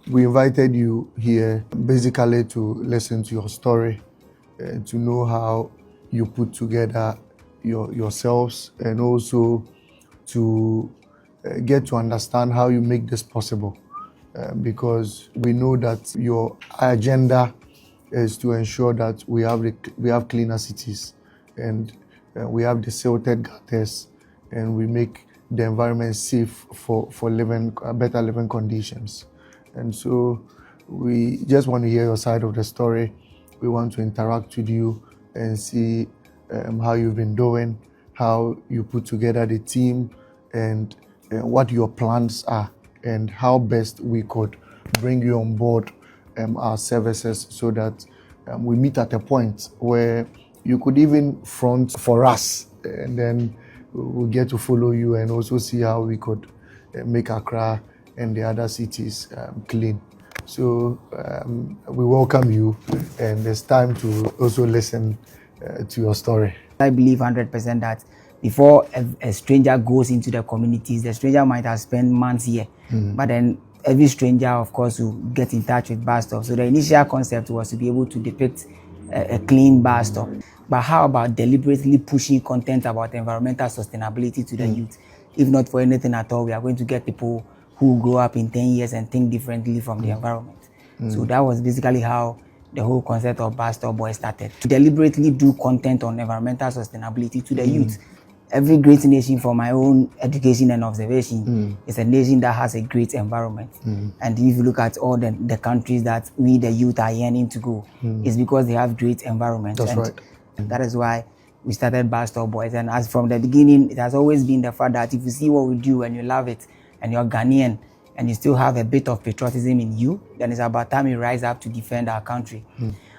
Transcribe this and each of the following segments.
We invited you here basically to listen to your story and to know how you put together yourselves, and also to get to understand how you make this possible. Because we know that your agenda is to ensure that we have cleaner cities, and we have the silted gutters, and we make the environment safe for living better living conditions. And so we just want to hear your side of the story. We want to interact with you and see how you've been doing, how you put together the team, and what your plans are, and how best we could bring you on board our services, so that we meet at a point where you could even front for us, and then we'll get to follow you and also see how we could make Accra and the other cities clean. So we welcome you, and it's time to also listen to your story. I believe 100% that before a stranger goes into the communities, the stranger might have spent months here, but then every stranger, of course, will get in touch with bus stop. So the initial concept was to be able to depict a clean bus stop. But how about deliberately pushing content about environmental sustainability to the youth? If not for anything at all, we are going to get people who grow up in 10 years and think differently from the environment. So that was basically how the whole concept of Bus Stop Boy started. To deliberately do content on environmental sustainability to the youth. Every great nation, for my own education and observation, is a nation that has a great environment. And if you look at all the countries that we, the youth, are yearning to go, it's because they have great environments. That's right. And that is why we started Bus Stop Boys. And as from the beginning, it has always been the fact that if you see what we do and you love it, and you're Ghanaian, and you still have a bit of patriotism in you, then it's about time you rise up to defend our country.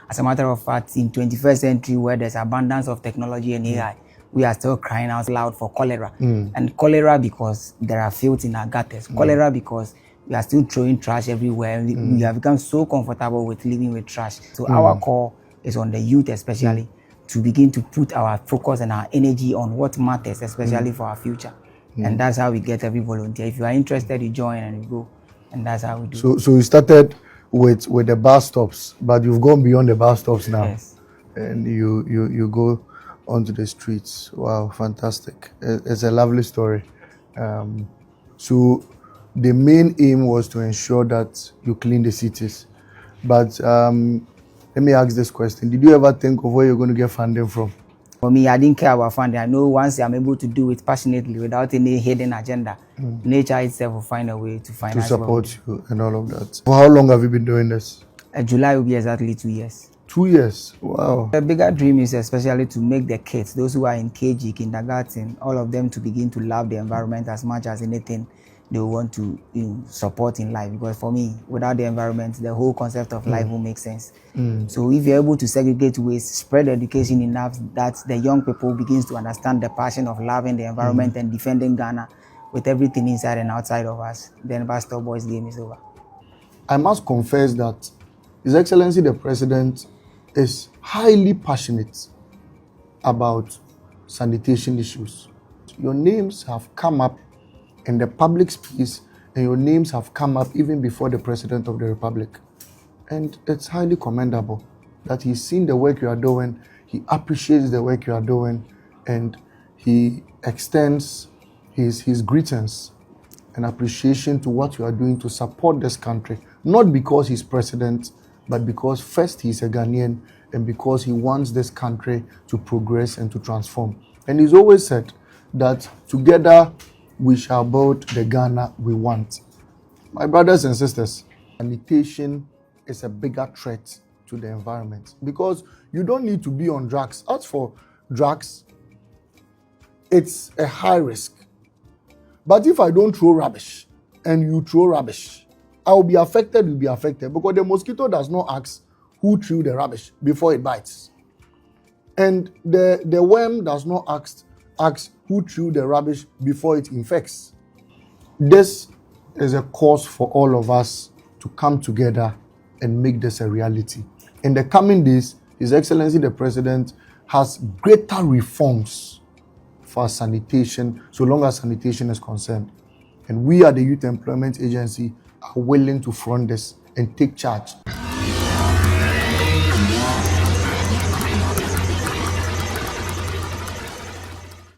As a matter of fact, in 21st century, where there's abundance of technology and AI, we are still crying out loud for cholera. And cholera because there are filth in our gutters. Cholera because we are still throwing trash everywhere. We have become so comfortable with living with trash. So our call is on the youth especially, to begin to put our focus and our energy on what matters, especially for our future. And that's how we get every volunteer. If you are interested, you join and you go. And that's how we do. So you started with the bus stops, but you've gone beyond the bus stops now. Yes. And you go onto the streets. Wow, fantastic. It's a lovely story. So the main aim was to ensure that you clean the cities. But let me ask this question. Did you ever think of where you're going to get funding from? For me, I didn't care about funding. I know once I'm able to do it passionately without any hidden agenda, nature itself will find a way to finance to support you and all of that. For how long have you been doing this? July will be exactly 2 years. 2 years? Wow. The bigger dream is especially to make the kids, those who are in KG, kindergarten, all of them to begin to love the environment as much as anything they want to support in life. Because for me, without the environment, the whole concept of life will make sense. So if you're able to segregate waste, spread education enough that the young people begins to understand the passion of loving the environment and defending Ghana with everything inside and outside of us, then Bus Stop Boys game is over. I must confess that His Excellency the President is highly passionate about sanitation issues. Your names have come up in the public space, and your names have come up even before the President of the Republic. And it's highly commendable that he's seen the work you are doing, he appreciates the work you are doing, and he extends his greetings and appreciation to what you are doing to support this country, not because he's president, but because first he's a Ghanaian, and because he wants this country to progress and to transform. And he's always said that together we shall build the Ghana we want. My brothers and sisters, sanitation is a bigger threat to the environment, because you don't need to be on drugs. As for drugs, it's a high risk. But if I don't throw rubbish and you throw rubbish, I will be affected, you'll be affected, because the mosquito does not ask who threw the rubbish before it bites. And the worm does not ask who threw the rubbish before it infects. This is a cause for all of us to come together and make this a reality. In the coming days, His Excellency the President has greater reforms for sanitation, so long as sanitation is concerned. And we at the Youth Employment Agency are willing to front this and take charge